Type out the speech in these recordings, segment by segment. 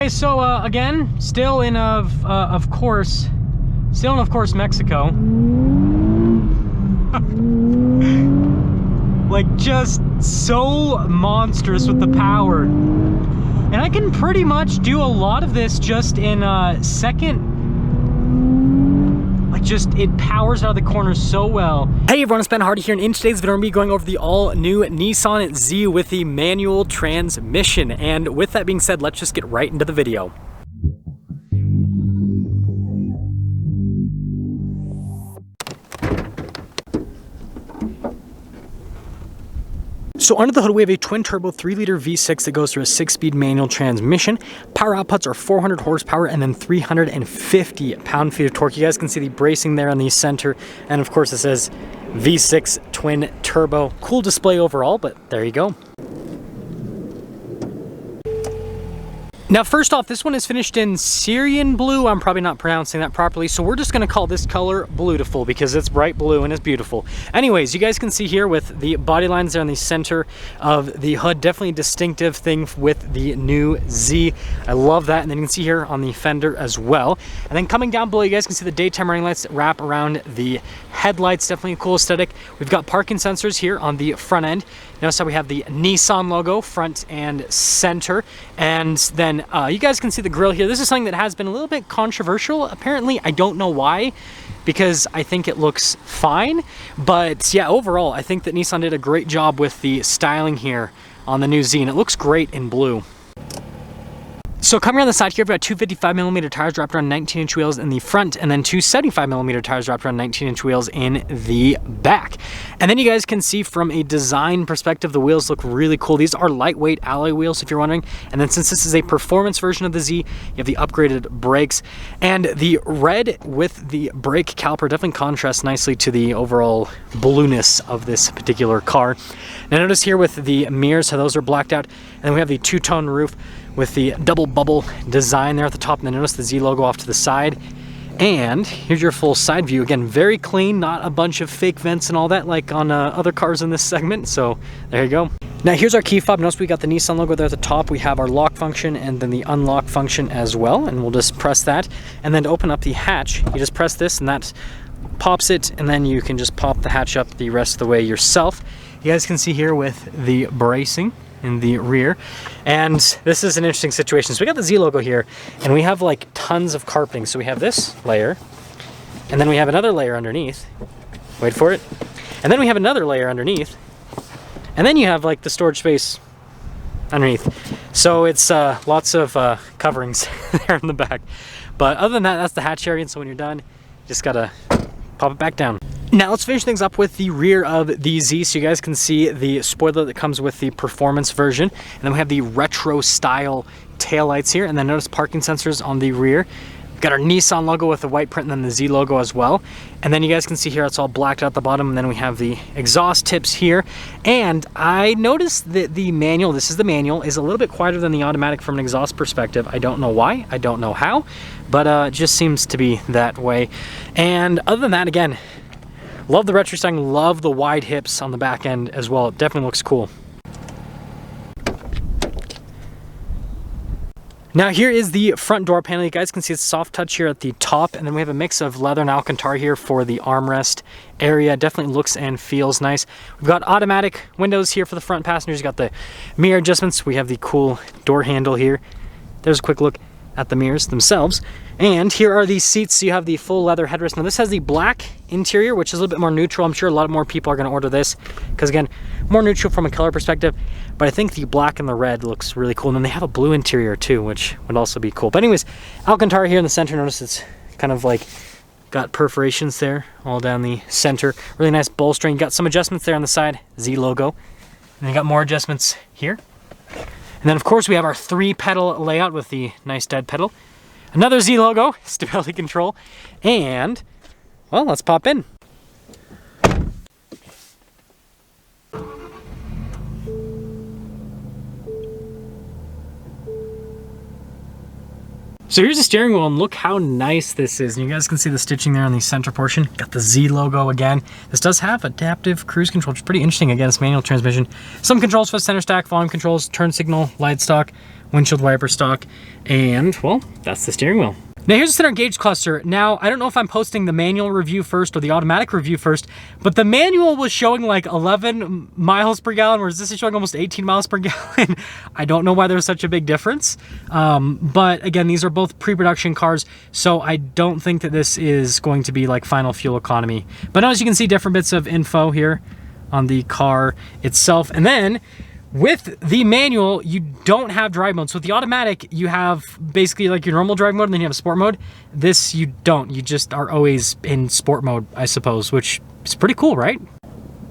Okay, so again, still in of course Mexico. Like, just so monstrous with the power. And I can pretty much do a lot of this just in second. Like, just, it powers out of the corners so well. Hey everyone, it's Ben Hardy here, and in today's video, I'm going to be going over the all-new Nissan Z with the manual transmission. And with that being said, let's just get right into the video. So under the hood, we have a twin-turbo 3-liter V6 that goes through a 6-speed manual transmission. Power outputs are 400 horsepower and then 350 pound-feet of torque. You guys can see the bracing there on the center, and of course it says V6 twin-turbo. Cool display overall, but there you go. Now, first off, this one is finished in Syrian blue. I'm probably not pronouncing that properly, so we're just gonna call this color Bluetiful because it's bright blue and it's beautiful. Anyways, you guys can see here with the body lines there on the center of the hood, definitely a distinctive thing with the new Z. I love that. And then you can see here on the fender as well. And then coming down below, you guys can see the daytime running lights that wrap around the headlights. Definitely a cool aesthetic. We've got parking sensors here on the front end. Notice how we have the Nissan logo front and center. And then you guys can see the grille here. This is something that has been a little bit controversial. Apparently, I don't know why, because I think it looks fine. But yeah, overall, I think that Nissan did a great job with the styling here on the new Z, and it looks great in blue. So coming around the side here, we've got two 55mm tires wrapped around 19-inch wheels in the front, and then two 75mm tires wrapped around 19-inch wheels in the back. And then you guys can see from a design perspective, the wheels look really cool. These are lightweight alloy wheels, if you're wondering. And then since this is a performance version of the Z, you have the upgraded brakes. And the red with the brake caliper definitely contrasts nicely to the overall blueness of this particular car. Now notice here with the mirrors, how those are blacked out. And then we have the two-tone roof with the double bubble design there at the top, and then notice the Z logo off to the side. And here's your full side view. Again, very clean, not a bunch of fake vents and all that like on other cars in this segment. So there you go. Now here's our key fob. Notice we got the Nissan logo there at the top. We have our lock function and then the unlock function as well. And we'll just press that. And then to open up the hatch, you just press this and that pops it. And then you can just pop the hatch up the rest of the way yourself. You guys can see here with the bracing in the rear. And this is an interesting situation. So we got the Z logo here, and we have like tons of carpeting. So we have this layer, and then we have another layer underneath. Wait for it. And then we have another layer underneath. And then you have like the storage space underneath. So it's lots of coverings there in the back. But other than that, that's the hatch area. And so when you're done, you just gotta pop it back down. Now let's finish things up with the rear of the Z, so you guys can see the spoiler that comes with the performance version. And then we have the retro style taillights here, and then notice parking sensors on the rear. We've got our Nissan logo with the white print and then the Z logo as well. And then you guys can see here it's all blacked out at the bottom, and then we have the exhaust tips here. And I noticed that the manual, this is the manual, is a little bit quieter than the automatic from an exhaust perspective. I don't know why, I don't know how, but it just seems to be that way. And other than that, again, love the retro styling, love the wide hips on the back end as well. It definitely looks cool. Now here is the front door panel. You guys can see it's soft touch here at the top, and then we have a mix of leather and Alcantara here for the armrest area. Definitely looks and feels nice. We've got automatic windows here for the front passengers. You got the mirror adjustments. We have the cool door handle here. There's a quick look at the mirrors themselves. And here are these seats. So you have the full leather headrest. Now this has the black interior, which is a little bit more neutral. I'm sure a lot more people are going to order this because, again, more neutral from a color perspective. But I think the black and the red looks really cool. And then they have a blue interior too, which would also be cool. But anyways, Alcantara here in the center. Notice it's kind of like got perforations there all down the center. Really nice bolstering. You got some adjustments there on the side, Z logo. And you got more adjustments here. And then of course we have our 3-pedal layout with the nice dead pedal. Another Z logo, stability control, and, well, let's pop in. So here's the steering wheel, and look how nice this is. And you guys can see the stitching there on the center portion. Got the Z logo again. This does have adaptive cruise control, which is pretty interesting. Again, it's manual transmission. Some controls for the center stack, volume controls, turn signal, light stock, windshield wiper stock, and well, that's the steering wheel. Now here's the center gauge cluster. Now, I don't know if I'm posting the manual review first or the automatic review first, but the manual was showing like 11 miles per gallon, whereas this is showing almost 18 miles per gallon. I don't know why there's such a big difference. But again, these are both pre-production cars, so I don't think that this is going to be like final fuel economy. But now as you can see, different bits of info here on the car itself. And then with the manual, you don't have drive mode. So with the automatic, you have basically like your normal drive mode, and then you have a sport mode. This you don't. You just are always in sport mode, I suppose, which is pretty cool, right?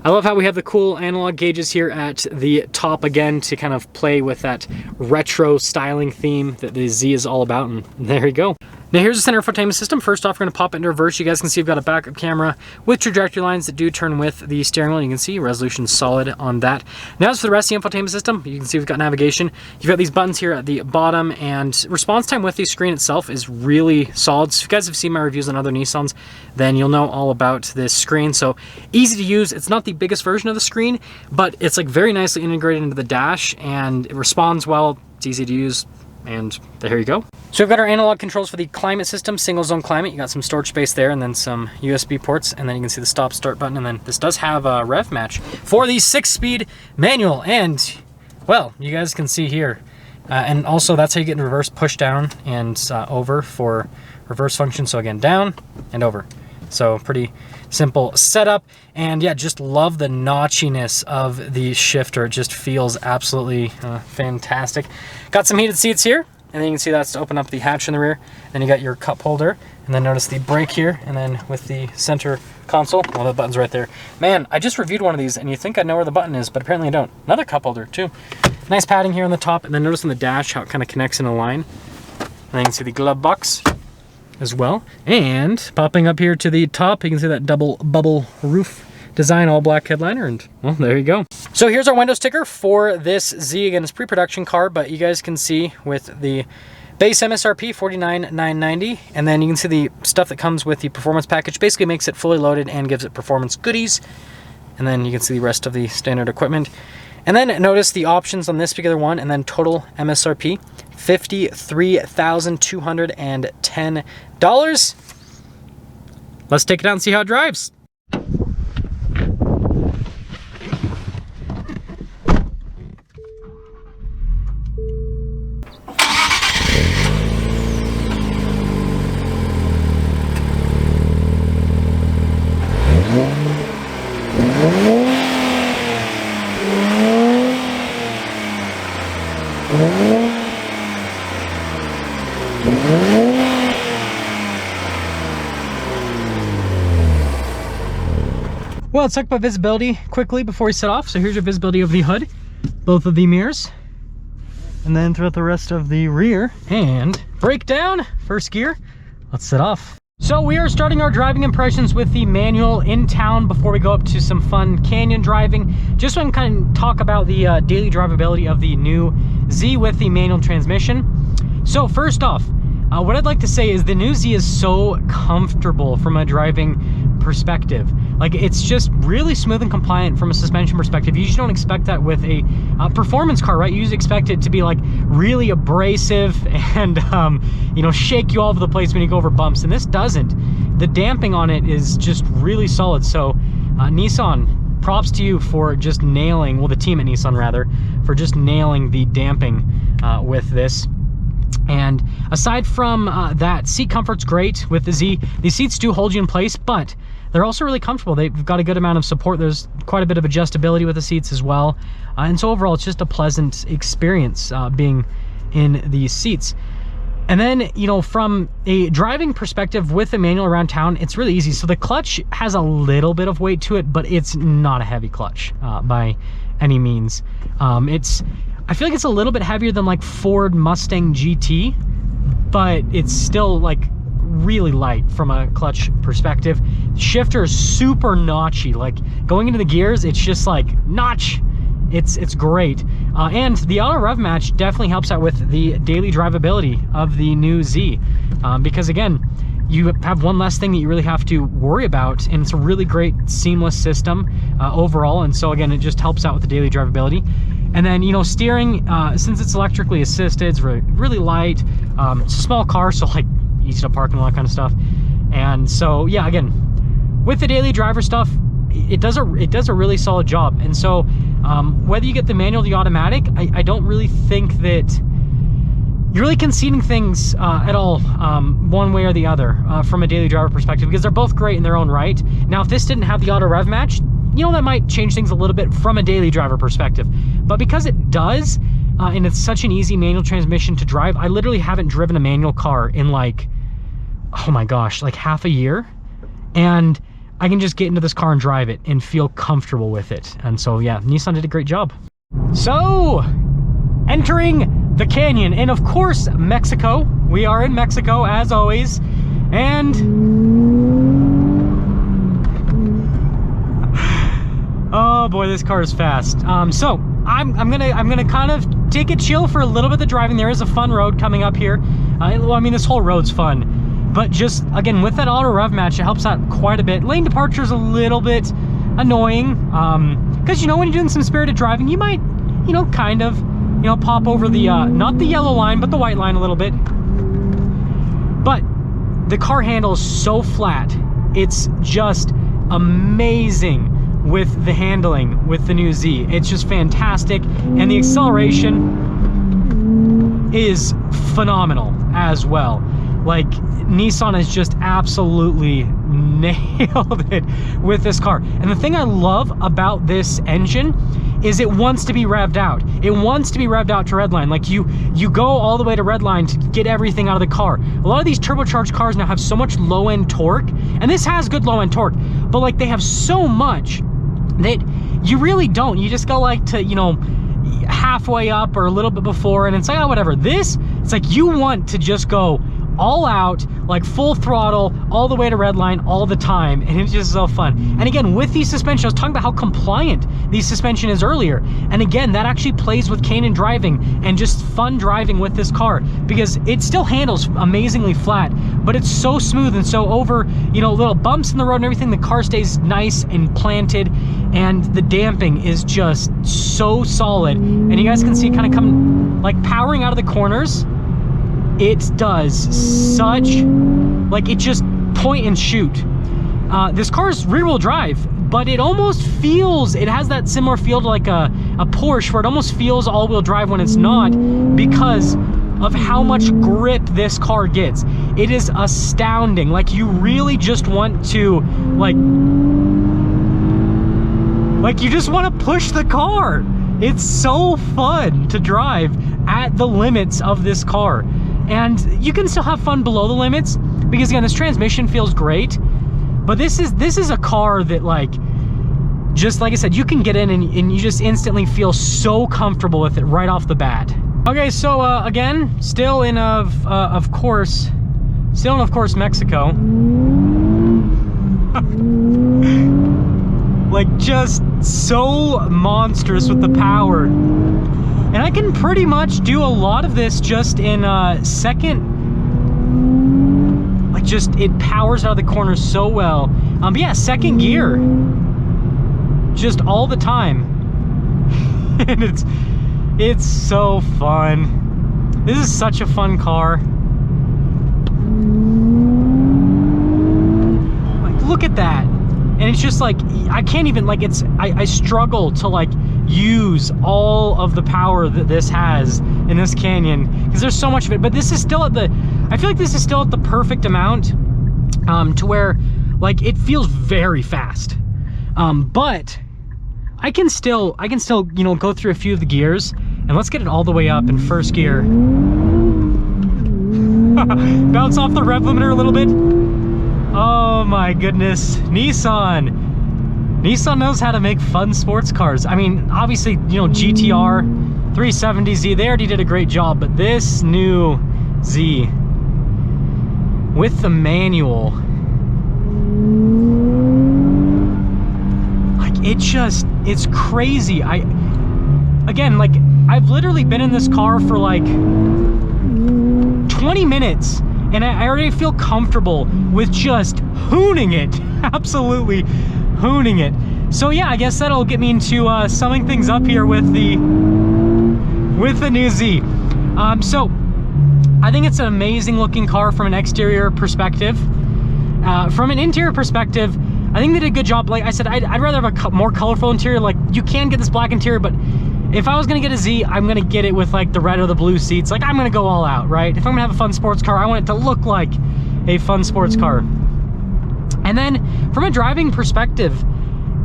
I love how we have the cool analog gauges here at the top again to kind of play with that retro styling theme that the Z is all about, and there you go. Now here's the center infotainment system. First off, we're going to pop it into reverse. You guys can see we've got a backup camera with trajectory lines that do turn with the steering wheel. You can see resolution solid on that. Now as for the rest of the infotainment system, you can see we've got navigation. You've got these buttons here at the bottom, and response time with the screen itself is really solid. So if you guys have seen my reviews on other Nissans, then you'll know all about this screen. So easy to use. It's not the biggest version of the screen, but it's like very nicely integrated into the dash, and it responds well. It's easy to use. And there you go. So we've got our analog controls for the climate system, single zone climate. You got some storage space there, and then some USB ports, and then you can see the stop start button. And then this does have a rev match for the 6-speed manual. And well, you guys can see here. And also that's how you get in reverse, push down and over for reverse function. So again, down and over. So pretty simple setup. And yeah, just love the notchiness of the shifter. It just feels absolutely fantastic. Got some heated seats here, and then you can see that's to open up the hatch in the rear. Then you got your cup holder, and then notice the brake here, and then with the center console, well, the button's right there. Man, I just reviewed one of these, and you think I know where the button is, but apparently I don't. Another cup holder too. Nice padding here on the top, and then notice on the dash how it kind of connects in a line. And then you can see the glove box as well. And popping up here to the top, you can see that double bubble roof design, all black headliner, and well, there you go. So here's our window sticker for this Z. Again, it's pre-production car, but you guys can see with the base MSRP $49,990, and then you can see the stuff that comes with the performance package. Basically makes it fully loaded and gives it performance goodies. And then you can see the rest of the standard equipment. And then notice the options on this particular one, and then total MSRP $53,210. Let's take it out and see how it drives. Well, let's talk about visibility quickly before we set off. So here's your visibility of the hood, both of the mirrors, and then throughout the rest of the rear. And brake down, first gear. Let's set off. So we are starting our driving impressions with the manual in town before we go up to some fun canyon driving. Just so I can kind of talk about the daily drivability of the new Z with the manual transmission. So first off, what I'd like to say is the new Z is so comfortable from a driving perspective. Like, it's just really smooth and compliant from a suspension perspective. You usually don't expect that with a performance car, right? You usually expect it to be like really abrasive and you know, shake you all over the place when you go over bumps, and this doesn't. The damping on it is just really solid. So Nissan, props to you for just nailing, well, the team at Nissan rather, for just nailing the damping with this. And aside from that, seat comfort's great with the Z. These seats do hold you in place, but they're also really comfortable. They've got a good amount of support. There's quite a bit of adjustability with the seats as well. And so overall, it's just a pleasant experience being in these seats. And then, you know, from a driving perspective with the manual around town, it's really easy. So the clutch has a little bit of weight to it, but it's not a heavy clutch by any means. I feel like it's a little bit heavier than like Ford Mustang GT, but it's still like really light from a clutch perspective. Shifter is super notchy. Like going into the gears, it's just like notch, It's great. And the auto rev match definitely helps out with the daily drivability of the new Z, because again, you have one less thing that you really have to worry about, and it's a really great seamless system overall. And so again, it just helps out with the daily drivability. And then, you know, steering, since it's electrically assisted, it's really light. It's a small car, so like easy to park and all that kind of stuff. And so yeah, again, with the daily driver stuff, it does a really solid job. And so whether you get the manual or the automatic, I don't really think that you're really conceding things at all, one way or the other, from a daily driver perspective, because they're both great in their own right. Now, if this didn't have the auto rev match, you know, that might change things a little bit from a daily driver perspective. But because it does, and it's such an easy manual transmission to drive, I literally haven't driven a manual car in like, oh my gosh, like half a year. And I can just get into this car and drive it and feel comfortable with it. And so yeah, Nissan did a great job. So, entering the canyon, and of course Mexico. We are in Mexico as always, and oh boy, this car is fast. So I'm gonna kind of take it chill for a little bit of the driving. There is a fun road coming up here. Well, I mean, this whole road's fun, but just again with that auto rev match, it helps out quite a bit. Lane departure is a little bit annoying, because you know, when you're doing some spirited driving, you might, you know, kind of, you know, pop over the, not the yellow line, but the white line a little bit. But the car handles so flat. It's just amazing with the handling with the new Z. It's just fantastic. And the acceleration is phenomenal as well. Like, Nissan has just absolutely nailed it with this car. And the thing I love about this engine is it wants to be revved out. It wants to be revved out to redline. Like you go all the way to redline to get everything out of the car. A lot of these turbocharged cars now have so much low-end torque, and this has good low-end torque, but like they have so much that you really don't. You just go like to, you know, halfway up or a little bit before, and it's like, oh, whatever. This, it's like you want to just go all out, like full throttle, all the way to redline all the time, and it's just so fun. And again, with these suspension, I was talking about how compliant these suspension is earlier, and again, that actually plays with Canaan driving and just fun driving with this car, because it still handles amazingly flat, but it's so smooth, and so over, you know, little bumps in the road and everything, the car stays nice and planted, and the damping is just so solid. And you guys can see kind of come, like powering out of the corners, it does such, like, it just point and shoot. This car's rear-wheel drive, but it almost feels, it has that similar feel to like a Porsche, where it almost feels all-wheel drive when it's not, because of how much grip this car gets. It is astounding. Like, you really just want to, like you just want to push the car. It's so fun to drive at the limits of this car. And you can still have fun below the limits, because again, this transmission feels great, but this is a car that, like, just like I said, you can get in and you just instantly feel so comfortable with it right off the bat. Okay, so again, still in of course Mexico. Like, just so monstrous with the power. And I can pretty much do a lot of this just in second. Like, just, it powers out of the corners so well. But yeah, second gear. Just all the time. And it's so fun. This is such a fun car. Like, look at that. And it's just like, I can't even, like, it's, I struggle to, like, use all of the power that this has in this Canyon, because there's so much of it. But this is still at the, I feel like this is still at the perfect amount, to where, like, it feels very fast. But I can still, you know, go through a few of the gears, and let's get it all the way up in first gear. Bounce off the rev limiter a little bit. Oh my goodness, Nissan knows how to make fun sports cars. I mean, obviously, you know, GTR, 370Z, they already did a great job, but this new Z with the manual, like, it's crazy. again, like, I've literally been in this car for like 20 minutes, and I already feel comfortable with just hooning it. Absolutely hooning it. So yeah, I guess that'll get me into summing things up here with the new Z. So I think it's an amazing looking car from an exterior perspective. From an interior perspective, I think they did a good job. Like I said, I'd rather have a more colorful interior. Like, you can get this black interior, but if I was gonna get a Z, I'm gonna get it with like the red or the blue seats. Like, I'm gonna go all out, right? If I'm gonna have a fun sports car, I want it to look like a fun sports car. And then from a driving perspective,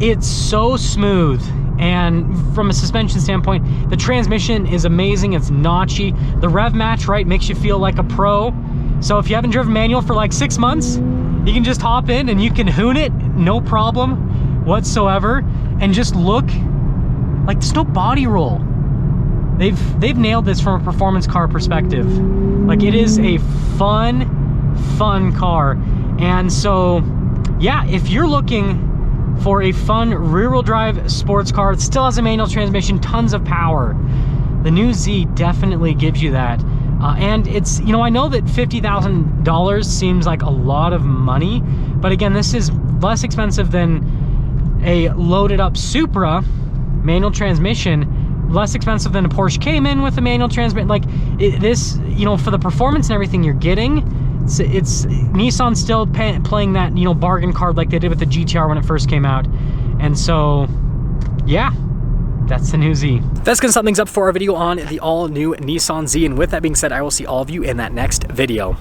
it's so smooth. And from a suspension standpoint, the transmission is amazing. It's notchy. The rev match, right, makes you feel like a pro. So if you haven't driven manual for like 6 months, you can just hop in and you can hoon it, no problem whatsoever, and just look like there's no body roll. They've nailed this from a performance car perspective. Like, it is a fun car. And so yeah, if you're looking for a fun rear-wheel drive sports car, it still has a manual transmission, tons of power, the new Z definitely gives you that. And it's, you know, I know that $50,000 seems like a lot of money, but again, this is less expensive than a loaded up Supra manual transmission, less expensive than a Porsche Cayman with a manual transmission. Like, this, you know, for the performance and everything you're getting, it's Nissan still playing that, you know, bargain card like they did with the GTR when it first came out. And so yeah, that's the new Z. That's gonna sum things up for our video on the all new Nissan Z. And with that being said, I will see all of you in that next video.